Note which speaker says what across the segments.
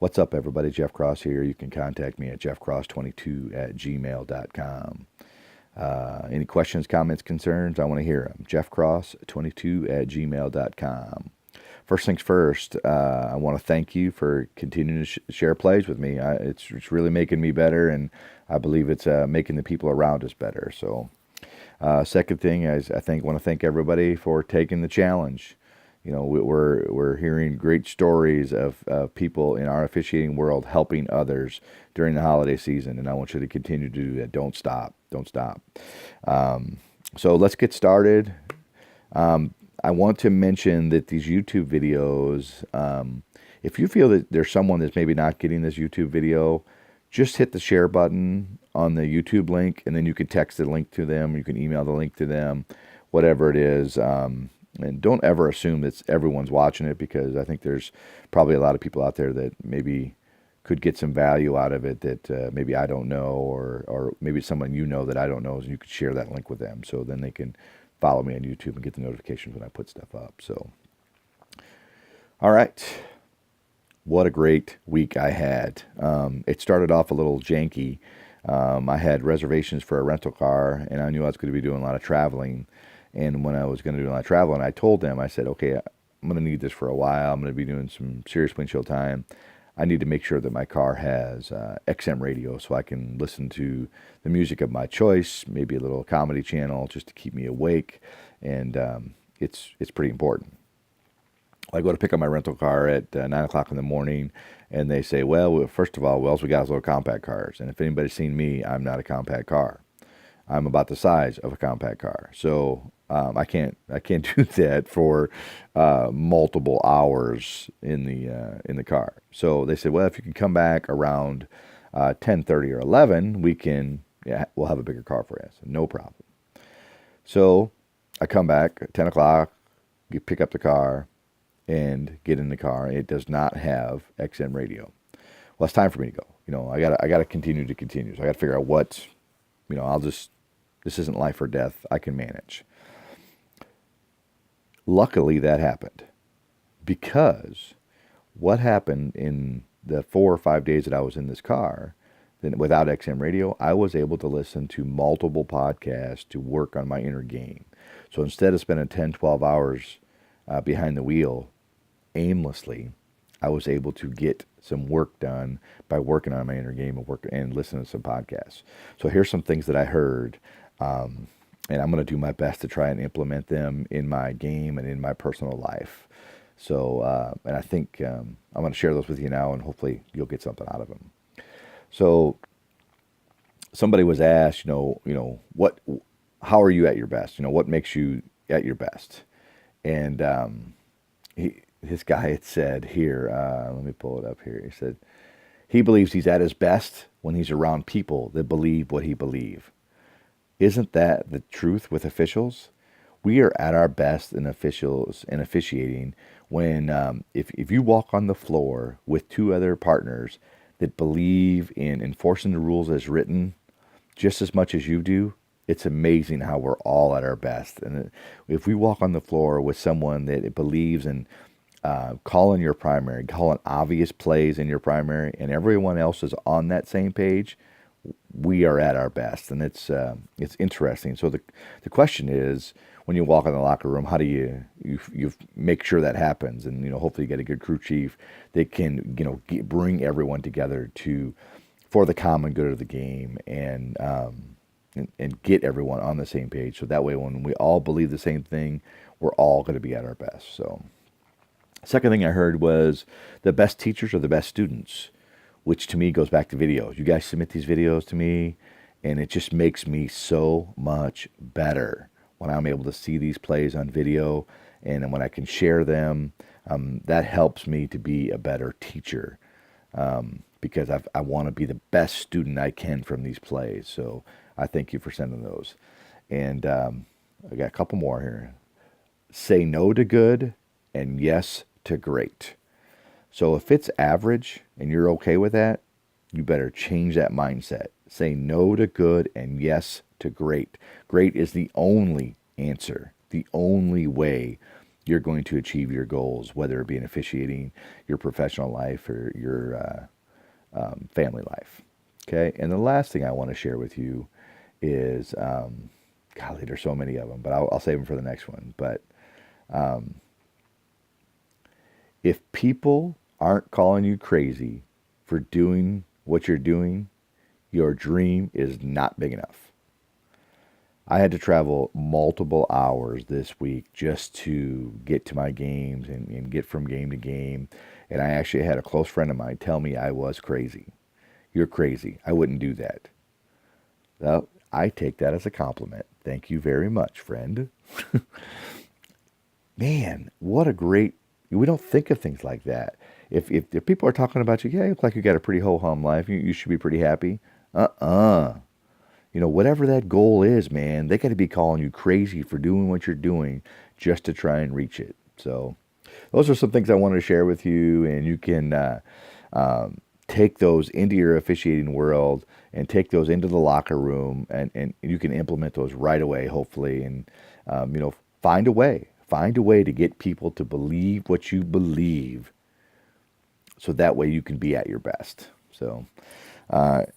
Speaker 1: What's up, everybody? Jeff Cross here. You can contact me at jeffcross22@gmail.com. Any questions, comments, concerns? I want to hear them. jeffcross22@gmail.com. First things first, I want to thank you for continuing to share plays with me. It's really making me better, and I believe it's making the people around us better. So, second thing is want to thank everybody for taking the challenge. You know, we're hearing great stories of people in our officiating world helping others during the holiday season, and I want you to continue to do that. Don't stop. Don't stop. So let's get started. I want to mention that these YouTube videos, if you feel that there's someone that's maybe not getting this YouTube video, just hit the share button on the YouTube link, and then you can text the link to them. You can email the link to them, whatever it is. And don't ever assume that everyone's watching it, because I think there's probably a lot of people out there that maybe could get some value out of it that maybe I don't know, or maybe someone you know that I don't know, and you could share that link with them, so then they can follow me on YouTube and get the notifications when I put stuff up. So, all right. What a great week I had. It started off a little janky. I had reservations for a rental car, and I knew I was going to be doing a lot of traveling. And when I was going to do a lot of traveling, I told them, I said, okay, I'm going to need this for a while. I'm going to be doing some serious windshield time. I need to make sure that my car has XM radio so I can listen to the music of my choice, maybe a little comedy channel just to keep me awake. And it's pretty important. I go to pick up my rental car at 9 o'clock in the morning, and they say, well, first of all, we got is little compact cars. And if anybody's seen me, I'm not a compact car. I'm about the size of a compact car. So I can't do that for multiple hours in the car. So they said, well, if you can come back around 10:30 or 11, we'll have a bigger car for you. So no problem. So I come back at 10 o'clock, pick up the car, and get in the car. It does not have XM radio. Well, it's time for me to go. You know, I gotta continue. So I gotta figure out what, this isn't life or death. I can manage. Luckily, that happened, because what happened in the 4 or 5 days that I was in this car, then without XM radio, I was able to listen to multiple podcasts to work on my inner game. So instead of spending 10, 12 hours behind the wheel aimlessly, I was able to get some work done by working on my inner game and listening to some podcasts. So here's some things that I heard, and I'm going to do my best to try and implement them in my game and in my personal life. So, and I think I'm going to share those with you now, and hopefully you'll get something out of them. So, somebody was asked, how are you at your best? What makes you at your best? And this guy had said here, let me pull it up here. He said, he believes he's at his best when he's around people that believe what he believes. Isn't that the truth with officials? We are at our best in officials and officiating when, if you walk on the floor with two other partners that believe in enforcing the rules as written just as much as you do, it's amazing how we're all at our best. And if we walk on the floor with someone that believes in calling your primary, calling obvious plays in your primary, and everyone else is on that same page, we are at our best. And it's interesting. So the question is, when you walk in the locker room, how do you make sure that happens? And hopefully you get a good crew chief that can bring everyone together for the common good of the game, and get everyone on the same page. So that way, when we all believe the same thing, we're all going to be at our best. So, second thing I heard was the best teachers are the best students, which to me goes back to videos. You guys submit these videos to me, and it just makes me so much better when I'm able to see these plays on video, and when I can share them. That helps me to be a better teacher, because I want to be the best student I can from these plays. So I thank you for sending those. And I got a couple more here. Say no to good and yes to great. So if it's average and you're okay with that, you better change that mindset. Say no to good and yes to great. Great is the only answer, the only way you're going to achieve your goals, whether it be in officiating, your professional life, or your family life. Okay, and the last thing I want to share with you is, golly, there's so many of them, but I'll save them for the next one. But if people aren't calling you crazy for doing what you're doing, your dream is not big enough. I had to travel multiple hours this week just to get to my games and get from game to game. And I actually had a close friend of mine tell me I was crazy. You're crazy. I wouldn't do that. Well, I take that as a compliment. Thank you very much, friend. Man, what a great, we don't think of things like that. If people are talking about you, yeah, you look like you got a pretty ho-hum life. You should be pretty happy. Uh-uh. You know, whatever that goal is, man, they got to be calling you crazy for doing what you're doing just to try and reach it. So those are some things I wanted to share with you, and you can take those into your officiating world and take those into the locker room, and you can implement those right away, hopefully, and find a way to get people to believe what you believe, so that way you can be at your best. So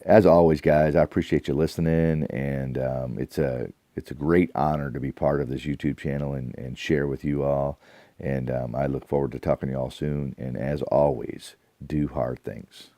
Speaker 1: as always, guys, I appreciate you listening, and it's a great honor to be part of this YouTube channel and share with you all. And I look forward to talking to you all soon. And as always, do hard things.